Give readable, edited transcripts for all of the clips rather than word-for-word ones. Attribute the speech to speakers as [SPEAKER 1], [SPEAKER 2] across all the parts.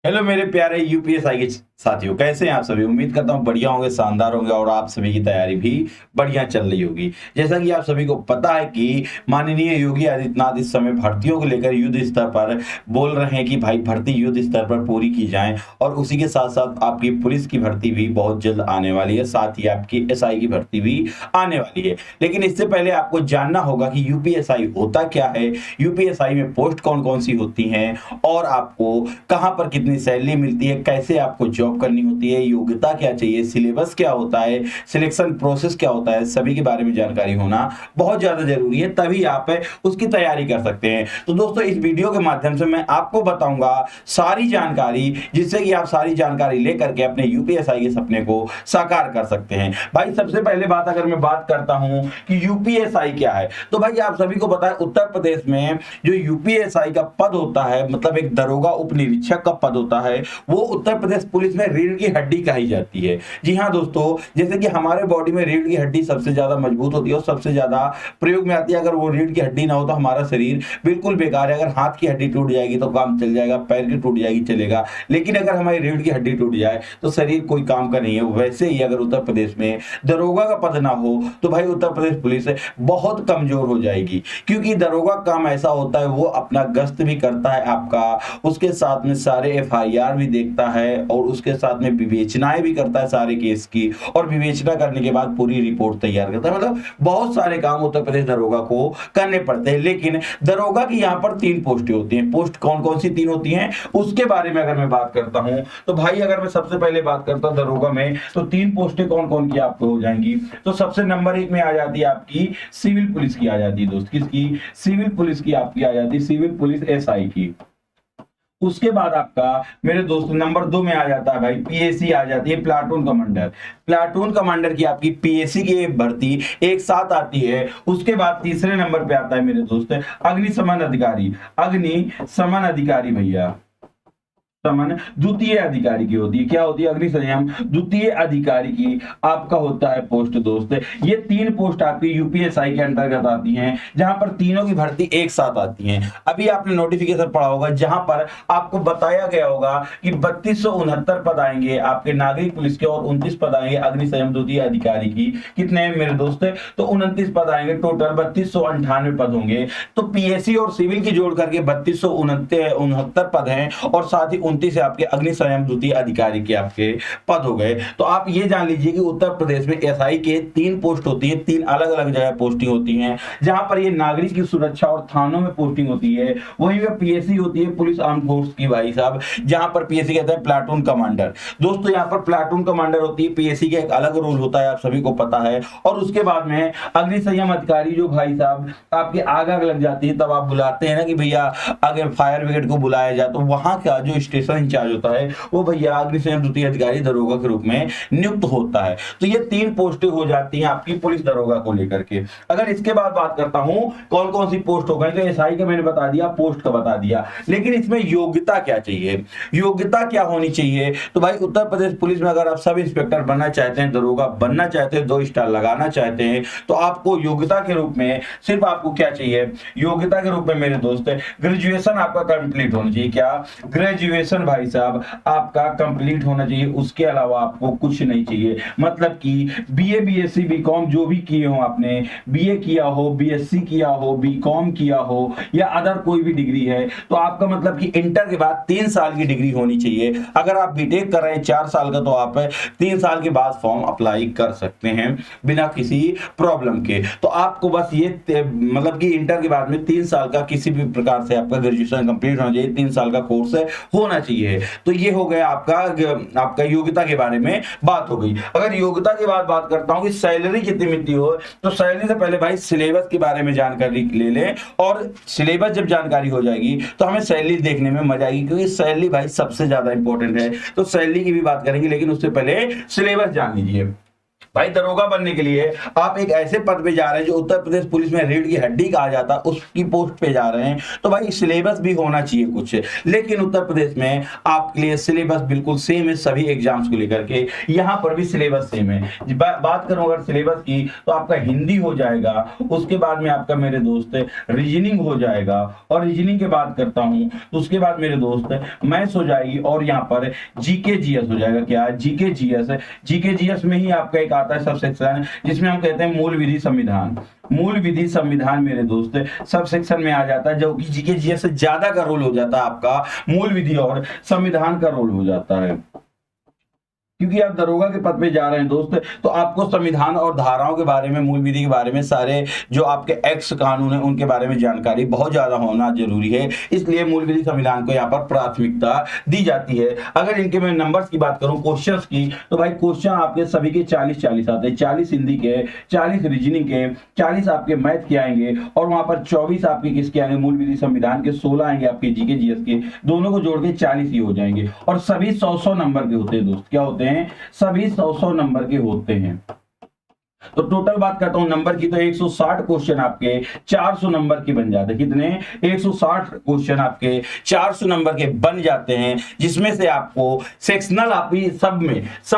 [SPEAKER 1] Hello मेरे प्यारे UPSI के साथियों, कैसे हैं आप सभी। उम्मीद करता हूं बढ़िया होंगे, शानदार होंगे और आप सभी की तैयारी भी बढ़िया चल रही होगी। जैसा कि आप सभी को पता है कि माननीय योगी आदित्यनाथ इस समय भर्तियों को लेकर युद्ध स्तर पर बोल रहे हैं कि भाई भर्ती युद्ध स्तर पर पूरी की जाए और उसी के साथ साथ आपकी पुलिस की भर्ती भी बहुत जल्द आने वाली है, साथ ही आपकी एसआई की भर्ती भी आने वाली है। लेकिन इससे पहले आपको जानना होगा कि यूपीएसआई होता क्या है, यूपीएसआई में पोस्ट कौन कौन सी होती हैं और आपको कहां पर कितनी सैलरी मिलती है, कैसे आपको जॉब करनी होती है, योग्यता क्या चाहिए, सिलेबस क्या होता है, सिलेक्शन प्रोसेस क्या होता है, सभी के बारे में जानकारी होना बहुत ज्यादा जरूरी है, तभी आप उसकी तैयारी कर सकते हैं। तो दोस्तों इस वीडियो के माध्यम से मैं आपको बताऊंगा सारी जानकारी, जिससे कि आप सारी जानकारी लेकर के अपने यूपीएसआई के सपने को साकार कर सकते हैं। भाई सबसे पहले बात अगर मैं बात करता हूं कि यूपीएसआई क्या है, तो भाई आप सभी को पता है उत्तर प्रदेश में जो यूपीएसआई का पद होता है, मतलब एक दरोगा उप निरीक्षक का पद होता है, वो उत्तर प्रदेश पुलिस में रीढ़ की हड्डी कही जाती है। जी हाँ दोस्तों, जैसे कि हमारे बॉडी में रीढ़ की हड्डी सबसे ज्यादा मजबूत होती है और सबसे ज्यादा प्रयोग में आती है। अगर वो रीढ़ की हड्डी ना हो तो हमारा शरीर बिल्कुल बेकार है। अगर हाथ की हड्डी टूट जाएगी तो काम चल जाएगा, पैर की टूट जाएगी चलेगा, लेकिन अगर हमारी रीढ़ की हड्डी टूट जाए तो शरीर कोई काम का नहीं है। वैसे ही अगर उत्तर प्रदेश में दरोगा का पद ना हो तो भाई उत्तर प्रदेश पुलिस बहुत कमजोर हो जाएगी, क्योंकि दरोगा काम ऐसा होता है, वो अपना गश्त भी करता है आपका, उसके साथ में सारे एफआईआर भी देखता है और उसके साथ में विवेचनाएं भी करता है सारे केस की, और विवेचना करने के बाद पूरी रिपोर्ट तैयार करता है। मतलब बहुत सारे काम उत्तर प्रदेश दरोगा को करने पड़ते हैं। लेकिन दरोगा की यहाँ पर 3 पोस्टें होती हैं। पोस्ट कौन कौन सी 3 होती हैं उसके बारे में अगर मैं बात करता हूं तो भाई अगर मैं सबसे पहले बात करता हूं दरोगा में, तो 3 पोस्टें कौन कौन की आपको हो जाएंगी। तो सबसे नंबर 1 में आ जाती है आपकी सिविल पुलिस की आ जाती है दोस्त। किसकी? सिविल पुलिस की आपकी आ जाती है, सिविल पुलिस एसआई की। उसके बाद आपका मेरे दोस्त नंबर 2 में आ जाता है भाई पीएसी आ जाती है, प्लाटून कमांडर। प्लाटून कमांडर की आपकी पीएसी की भर्ती एक साथ आती है। उसके बाद तीसरे नंबर पे आता है मेरे दोस्त अग्निशमन अधिकारी। अग्निशमन अधिकारी भैया, समन द्वितीय अधिकारी की होती है। क्या होती है? अग्निशमन द्वितीय अधिकारी की आपका होता है पोस्ट दोस्त। ये 3 पोस्ट आपकी यूपीएसआई के अंतर्गत आती हैं, जहां पर तीनों की भर्ती एक साथ आती हैं। अभी आपने नोटिफिकेशन पढ़ा होगा जहां पर आपको बताया गया होगा कि 3269 पद आएंगे आपके नागरिक पुलिस के और 29 पद आएंगे अग्निशमन द्वितीय अधिकारी की। कितने हैं मेरे दोस्त? तो 29 पद आएंगे, टोटल 3298 पद होंगे। तो पीएससी और सिविल की जोड़ करके 3269 पद हैं और साथ ही 29 आपके अग्निशमन द्वितीय अधिकारी के आपके पद हो गए। तो आप ये जान लीजिए कि उत्तर प्रदेश में एसआई के 3 पोस्ट होती है, 3 अलग अलग जगह पोस्टिंग होती हैं, जहां पर ये नागरिक की सुरक्षा और थानों में पोस्टिंग होती है। वहीं पे पीएससी होती है, पुलिस आर्म फोर्स की भाई साहब, जहां पर पीएससी कहता है प्लाटून कमांडर। दोस्तों यहाँ पर प्लाटून कमांडर होती है, पीएससी का एक अलग रोल होता है, आप सभी को पता है। और उसके बाद में अग्निशमन अधिकारी जो भाई साहब आपके आग आग लग जाती है, तब आप बुलाते हैं ना कि भैया अगर फायर ब्रिगेड को बुलाया जाए, तो वहां का जो स्टेशन इंचार्ज होता है वो भैया अग्निशमन द्वितीय अधिकारी दरोगा के रूप में नियुक्त होता है। तो ये 3 पोस्टें हो जाती हैं आपकी पुलिस दरोगा को लेकर के। अगर इसके बाद बात करता हूं कौन कौन सी पोस्ट हो गई, तो एसआई का मैंने बता दिया, पोस्ट का बता दिया, लेकिन इसमें योग्यता क्या चाहिए, योग्यता क्या होनी चाहिए। तो भाई उत्तर प्रदेश पुलिस में अगर आप सब इंस्पेक्टर बनना चाहते हैं, दरोगा बनना चाहते हैं, 2 स्टार लगाना चाहते हैं, तो आपको योग्यता के रूप में सिर्फ आपको क्या चाहिए, योग्यता के रूप में मेरे दोस्त ग्रेजुएशन आपका कंप्लीट होना चाहिए। क्या? ग्रेजुएशन भाई साहब आपका कंप्लीट होना चाहिए। उसके अलावा आपको कुछ नहीं चाहिए। मतलब कि बीए बीएससी बीकॉम जो भी किए हो, आपने बीए किया हो, बीएससी किया हो, बीकॉम किया हो या अदर कोई भी डिग्री है, तो आपका मतलब कि इंटर के बाद 3 साल की डिग्री होनी चाहिए। अगर आप बीटेक कर रहे हैं 4 साल का, तो आप 3 साल के बाद फॉर्म अप्लाई कर सकते हैं बिना किसी प्रॉब्लम के। तो आपको बस ये मतलब कि इंटर के बाद में 3 साल का किसी भी प्रकार से आपका ग्रेजुएशन कंप्लीट होना चाहिए, 3 साल का कोर्स होना चाहिए। तो ये हो गया आपका योग्यता के बारे में बात हो गई। अगर योग्यता की बात करता हूं कि सैलरी कितनी मिलती हो, तो सैलरी से पहले भाई सिलेबस के बारे में जानकारी ले लें, और सिलेबस जब जानकारी हो जाएगी तो हमें सैलरी देखने में मजा आएगी, क्योंकि सैलरी भाई सबसे ज्यादा इंपॉर्टेंट है। तो सैलरी की भी बात करेंगे, लेकिन उससे पहले सिलेबस जान लीजिए। भाई दरोगा बनने के लिए आप एक ऐसे पद पे जा रहे हैं जो उत्तर प्रदेश पुलिस में रीढ़ की हड्डी कहा जाता है, उसकी पोस्ट पे जा रहे हैं, तो भाई सिलेबस भी होना चाहिए कुछ। लेकिन उत्तर प्रदेश में आपके लिए सिलेबस बिल्कुल सेम है सभी एग्जाम्स को लेकर के, यहाँ पर भी सिलेबस सेम है। बात करूं अगर सिलेबस की तो आपका हिंदी हो जाएगा, उसके बाद में आपका मेरे दोस्त रीजनिंग हो जाएगा, और रीजनिंग की बात करता हूं तो उसके बाद मेरे दोस्त मैथ्स हो जाएगी, और यहाँ पर जीके जीएस हो जाएगा। क्या जीके जीएस, जीके जीएस में ही आपका एक आता है सब सेक्शन जिसमें हम कहते हैं मूल विधि संविधान। मूल विधि संविधान मेरे दोस्त सब सेक्शन में आ जाता है, जो कि जीके जीएस से ज्यादा का रोल हो जाता है, आपका मूल विधि और संविधान का रोल हो जाता है। क्योंकि आप दरोगा के पद पे जा रहे हैं दोस्त, तो आपको संविधान और धाराओं के बारे में, मूल विधि के बारे में, सारे जो आपके एक्ट कानून है उनके बारे में जानकारी बहुत ज्यादा होना जरूरी है। इसलिए मूल विधि संविधान को यहाँ पर प्राथमिकता दी जाती है। अगर इनके मैं नंबर्स की बात करूं, क्वेश्चंस की, तो भाई क्वेश्चन आपके सभी के 40-40 आते हैं। 40 हिंदी के, 40 रीजनिंग के, 40 आपके मैथ के आएंगे, और वहां पर 24 आपके किसके आएंगे, मूल विधि संविधान के, 16 आएंगे आपके जीके जीएस के, दोनों को जोड़ के 40 ही हो जाएंगे। और सभी 100-100 नंबर के होते हैं दोस्त। क्या होते हैं? सभी 100-100 नंबर के होते हैं। तो टोटल बात करता हूं नंबर की, तो 160 क्वेश्चन आपके 400 नंबर के बन जाते हैं। कितने? 160 क्वेश्चन आपके 400 नंबर के बन जाते हैं, जिसमें से आपको सेक्शनल, आपकी सब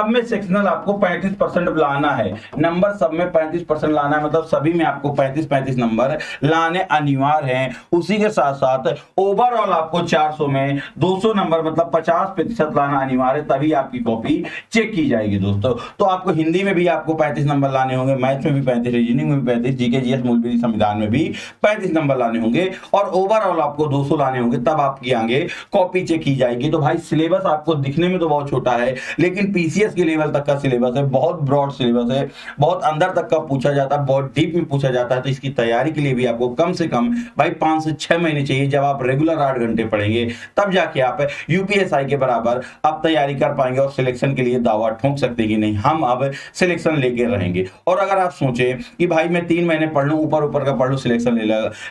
[SPEAKER 1] में सेक्शनल आपको 35% लाना है। नंबर सब में 35% लाना है, मतलब सभी में आपको 35-35 नंबर लाने अनिवार्य हैं। उसी के साथ साथ ओवरऑल आपको 400 में 200 नंबर मतलब 50% लाना अनिवार्य है, तभी आपकी कॉपी चेक की जाएगी दोस्तों। तो आपको हिंदी में भी आपको 35 नंबर लाने होंगे, मैथ में भी 35, रीजनिंग में भी 35, जीके जीएस मूल विधि संविधान में भी 35 नंबर लाने होंगे, और ओवरऑल आपको 200 लाने होंगे, तब आपकी आगे कॉपी चेक की जाएगी। तो भाई सिलेबस आपको दिखने में तो बहुत छोटा है, लेकिन पीसीएस के लेवल तक का सिलेबस है, बहुत ब्रॉड सिलेबस है, बहुत अंदर तक का पूछा जाता है, बहुत डीप में पूछा जाता है। तो इसकी तैयारी के लिए भी आपको कम से कम भाई 5 से 6 महीने चाहिए। जब आप रेगुलर 8 घंटे पढ़ेंगे, तब जाके आप यूपीएसआई के बराबर आप तैयारी कर पाएंगे, और सिलेक्शन के लिए दावा ठोक सकते हैं कि नहीं, हम अब सिलेक्शन लेके रहेंगे। और अगर आप सोचें कि भाई मैं 3 महीने पढ़ लूं, ऊपर का पढ़ लूं, सिलेक्शन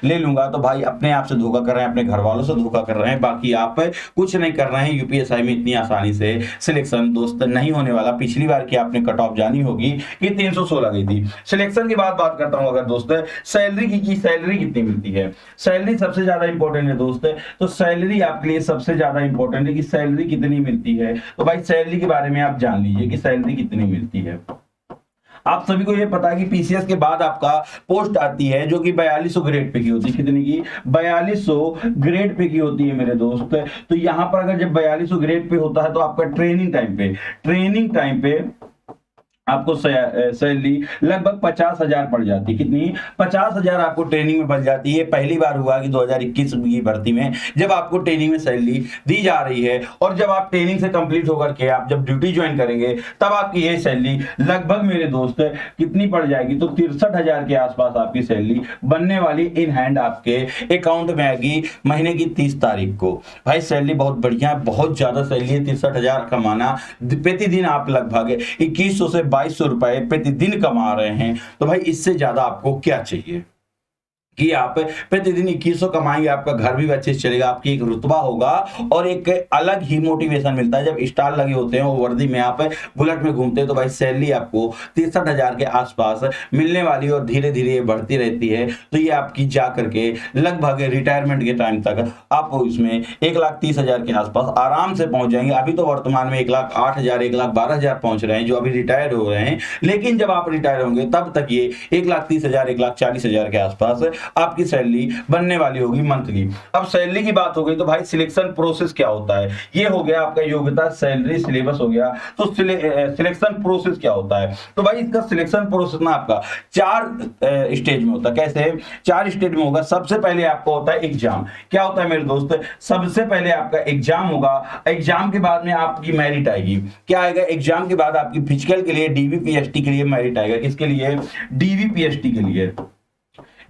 [SPEAKER 1] ले लूंगा, तो भाई अपने आप से धोखा कर रहे हैं, अपने घर वालों से धोखा कर रहे हैं। बाकी आप कुछ नहीं कर रहे हैं। यूपीएसआई में इतनी आसानी से सिलेक्शन दोस्त नहीं होने वाला। पिछली बार की आपने कट ऑफ जानी होगी कि 316 गई थी। सिलेक्शन की बात करता हूं अगर दोस्त, सैलरी की सैलरी कितनी मिलती है? सैलरी सबसे ज्यादा इंपॉर्टेंट है दोस्त। तो सैलरी आपके लिए सबसे ज्यादा इंपॉर्टेंट है कि सैलरी कितनी मिलती है। तो भाई सैलरी के बारे में आप जान लीजिए कि सैलरी कितनी मिलती है। आप सभी को यह पता है कि पीसीएस के बाद आपका पोस्ट आती है जो कि 4200 ग्रेड पे की होती है। कितनी की? 4200 ग्रेड पे की होती है मेरे दोस्त। तो यहां पर अगर जब 4200 ग्रेड पे होता है, तो आपका ट्रेनिंग टाइम पे आपको सैलरी लगभग 50,000 पड़ जाती है। कितनी? 50,000 आपको ट्रेनिंग में बढ़ जाती है। पहली बार हुआ कि 2021 की भर्ती में जब आपको ट्रेनिंग में सैलरी दी जा रही है, और जब आप ट्रेनिंग से कंप्लीट होकर के आप जब ड्यूटी ज्वाइन करेंगे, तब आपकी ये सैलरी लगभग मेरे दोस्त कितनी पड़ जाएगी? तो 63,000 के आसपास आपकी सैलरी बनने वाली इन हैंड आपके अकाउंट में आएगी महीने की 30 तारीख को। भाई सैलरी बहुत बढ़िया है, बहुत ज्यादा सैलरी है। 63,000 कमाना, प्रतिदिन आप लगभग 2100 से 2200 रुपए प्रतिदिन कमा रहे हैं। तो भाई इससे ज्यादा आपको क्या चाहिए कि आप प्रतिदिन 2100 कमाएंगे, आपका घर भी अच्छे से चलेगा, आपकी एक रुतबा होगा, और एक अलग ही मोटिवेशन मिलता है। जब स्टार लगे होते हैं, वो वर्दी में आप बुलेट में घूमते हैं, तो भाई सैलरी आपको 63,000 के आसपास मिलने वाली, और धीरे धीरे बढ़ती रहती है। तो ये आपकी जा करके लगभग रिटायरमेंट के टाइम तक आप इसमें 1,30,000 के आसपास आराम से पहुंच जाएंगे। अभी तो वर्तमान में 1,08,000 1,12,000 पहुंच रहे हैं जो अभी रिटायर हो रहे हैं, लेकिन जब आप रिटायर होंगे तब तक ये 1,30,000 1,40,000 के आसपास आपकी सैलरी बनने वाली होगी मंथली। अब सैलरी की बात हो गई, तो भाई सिलेक्शन प्रोसेस क्या होता है? ये हो गया आपका योग्यता, सैलरी, सिलेबस हो गया। तो सिलेक्शन प्रोसेस क्या होता है? तो भाई इसका सिलेक्शन प्रोसेस ना आपका 4 स्टेज में होता है। कैसे? 4 स्टेज में होगा। सबसे पहले आपको होता है एग्जाम। क्या होता है मेरे दोस्त? सबसे पहले आपका एग्जाम होगा। एग्जाम के बाद में आपकी मेरिट आएगी। क्या आएगा? एग्जाम के बाद आपकी फिजिकल के लिए, डीवीपीएसटी के लिए मेरिट आएगा। किसके लिए? डीवीपीएसटी के लिए।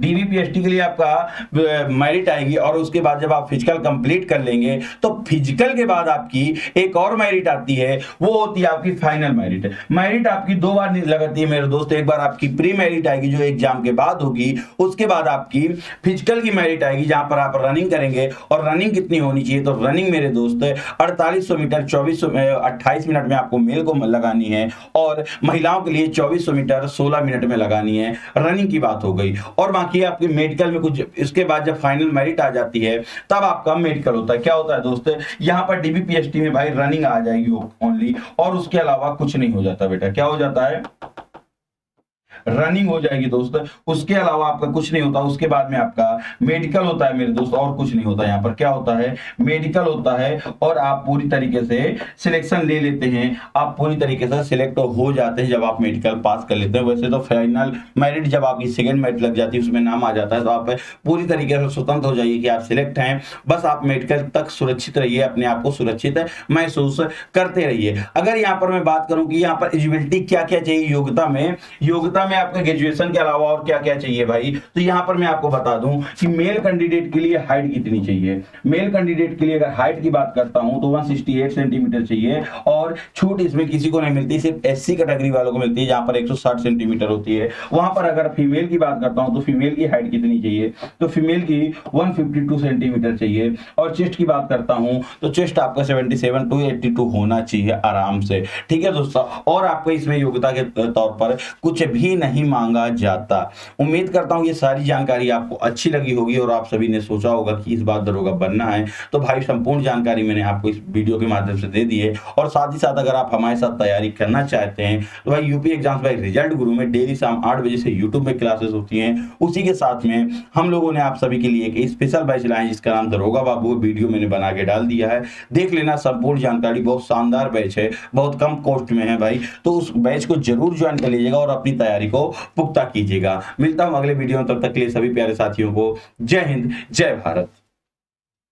[SPEAKER 1] डीबीपीएसटी के लिए आपका मेरिट आएगी और उसके बाद जब आप फिजिकल कंप्लीट कर लेंगे तो फिजिकल के बाद आपकी एक और मेरिट आती है, वो होती है आपकी फाइनल मेरिट। मेरिट आपकी दो बार लगती है मेरे दोस्त, एक बार आपकी प्री मेरिट आएगी जो एग्जाम के बाद होगी, उसके बाद आपकी फिजिकल की मेरिट आएगी जहां पर आप रनिंग करेंगे। और रनिंग कितनी होनी चाहिए, तो रनिंग मेरे दोस्त 4800 मीटर 28 मिनट में आपको मेल को लगानी है और महिलाओं के लिए 2400 मीटर 16 मिनट में लगानी है। रनिंग की बात हो गई। और बाकी आपके मेडिकल में कुछ, इसके बाद जब फाइनल मेरिट आ जाती है तब आपका मेडिकल होता है। क्या होता है दोस्त, यहां पर डीबीपीएसटी में भाई रनिंग आ जाएगी ओनली, और उसके अलावा कुछ नहीं हो जाता बेटा। क्या हो जाता है, रनिंग हो जाएगी दोस्त, उसके अलावा आपका कुछ नहीं होता। उसके बाद में आपका मेडिकल होता है मेरे दोस्त, और कुछ नहीं होता। यहाँ पर क्या होता है, मेडिकल होता है और आप पूरी तरीके से सिलेक्शन ले लेते हैं, आप पूरी तरीके से सिलेक्ट हो जाते हैं जब आप मेडिकल पास कर लेते हैं। वैसे तो फाइनल मेरिट जब आपकी सेकंड मेरिट लग जाती है उसमें नाम आ जाता है, तो आप पूरी तरीके से स्वतंत्र हो जाइए कि आप सिलेक्ट हैं। बस आप मेडिकल तक सुरक्षित रहिए, अपने आप को सुरक्षित महसूस करते रहिए। अगर यहाँ पर मैं बात करूं कि यहाँ पर एलिजिबिलिटी क्या क्या चाहिए योग्यता में आपका ग्रेजुएशन के अलावा और क्या क्या चाहिए भाई, तो यहां पर मैं आपको बता दूं कि मेल कैंडिडेट के लिए हाइट कितनी चाहिए। मेल कैंडिडेट के लिए अगर हाइट की बात करता हूं तो 168 सेंटीमीटर चाहिए, और छूट इसमें किसी को नहीं मिलती, सिर्फ एससी कैटेगरी वालों को मिलती है जहां पर 160 सेंटीमीटर होती है। वहां पर अगर फीमेल की बात करता हूं तो फीमेल की हाइट कितनी चाहिए, तो फीमेल की 152 सेंटीमीटर चाहिए। और चेस्ट की बात करता हूं तो चेस्ट आपका 77 to 82 होना चाहिए आराम से, ठीक है दोस्तों। और आपको इसमें योग्यता के तौर पर कुछ भी नहीं मांगा जाता। उम्मीद करता हूं ये सारी जानकारी आपको अच्छी लगी होगी और आप सभी ने सोचा होगा कि इस बार दरोगा बनना है। तो भाई संपूर्ण जानकारी मैंने आपको इस वीडियो के माध्यम से दे दी है। और साथ ही साथ अगर आप हमारे साथ तैयारी करना चाहते हैं तो भाई यूपी एग्जाम्स बाय रिजल्ट गुरु में डेली शाम 8 बजे से यूट्यूब में क्लासेस होती हैं। उसी के साथ में हम लोगों ने आप सभी के लिए एक स्पेशल बैच लाए जिसका नाम दरोगा बाबू, वीडियो मैंने बना के डाल दिया है, देख लेना। संपूर्ण जानकारी बहुत शानदार बैच है, बहुत कम कॉस्ट में है भाई, तो उस बैच को जरूर ज्वाइन कर लीजिएगा और अपनी तैयारी को पुख्ता कीजिएगा। मिलता हूं अगले वीडियो में, तब तक के लिए सभी प्यारे साथियों को जय हिंद जय भारत।